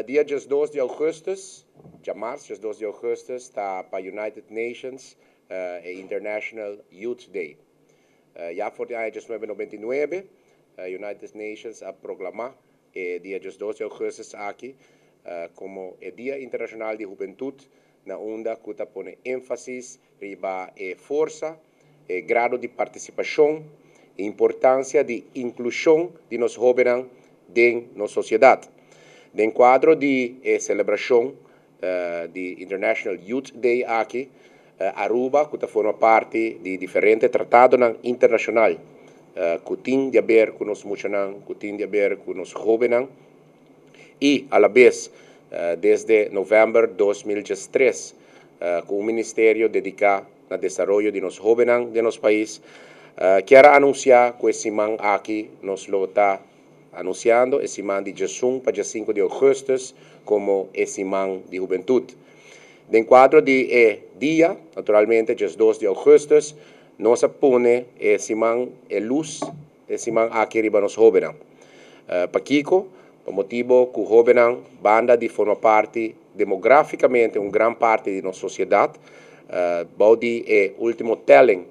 Dia 2 de augustus, de março, 2 de augustus, está para United Nations International Youth Day. Já por o ano de 1999, United Nations a proclamar dia 2 de augustus aqui como o Dia Internacional de Hubentud, na unda que está põe ênfase riba força, grado de participação e importância de inclusão de nós Hobenan em nossa sociedade. No quadro de celebração de International Youth Day aqui, Aruba, que forma parte de diferente tratado internacional, que tem de ver com os muçulmanos, que tem de ver com os Hobenan, e, a la vez, desde novembro de 2013, com o Ministério dedicado ao desenvolvimento de nos Hobenan de nosso país, quero anunciar que esse man aqui nos lo está anunciando esse man de 1 para 5 de agosto como esse man de juventude. No quadro de dia, naturalmente, 2 de agosto, nós põe esse man luz, esse man aqui riba nos Hobenan. Paquico, por motivo que o Hobenan, banda de forma parte demograficamente uma grande parte de nossa sociedade, body último telling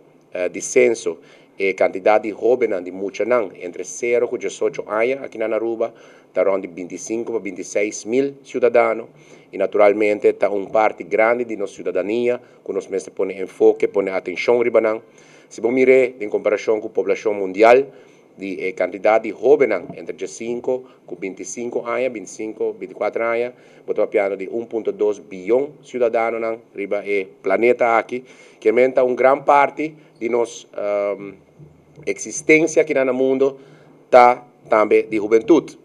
de censo e quantidade de Hobenan de muçulmanos entre 0 e 18 anos aqui na Aruba está de 25 para 26 mil cidadãos e naturalmente está uma parte grande de nossa cidadania que nós mesmos põe enfoque, põe atenção ribanan. Se vamos mirar em comparação com a população mundial de quantidade de Hobenan entre 15 e 25 anos, 25, 24 anos, estamos falando de 1,2 bilhão de cidadãos riba e planeta aqui, que aumenta uma grande parte de nossa existência aqui no mundo está também de juventude.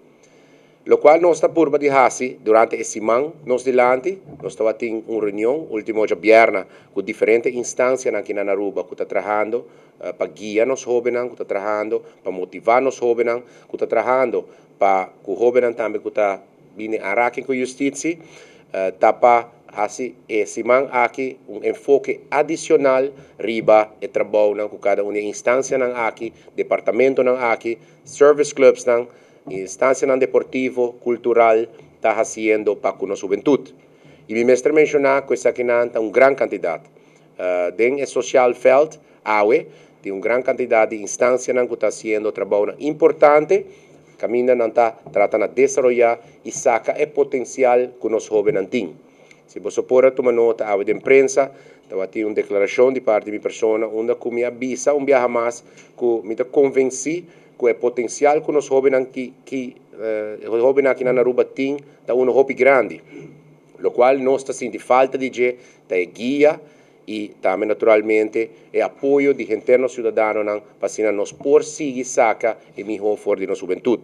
Lo qual nós está por de hasi durante esse ano, nós delante, nós estava tendo uma reunião, último dia viernes, com diferentes instâncias aqui na Aruba, que está trabalhando para guiar nos Hobenan, que está trabalhando para motivar nos Hobenan, que está trabalhando para que o Hobenan também que está vindo a araque com a justiça, está para assim, esse man aqui enfoque adicional riba e trabalho com cada uma instância aqui, departamento aqui, service clubs instância deportivo, cultural, está fazendo para com a juventude. E me mestre mencionar que essa aqui está uma grande quantidade. Dentro do social felt, tem uma grande quantidade de instâncias que está fazendo trabalho importante, caminha não está tratando de desenvolver e saca o potencial que os jovens têm. Se você pode tomar nota da imprensa, estava tendo uma declaração de parte de minha pessoa, onde me avisa um dia mais que me convenci que o potencial que os jovens aqui na Aruba têm é um hopi grande, o qual nós está sentindo falta de guia e também naturalmente é apoio de internos cidadãos para nos por seguir saca e melhor for de nossa juventude.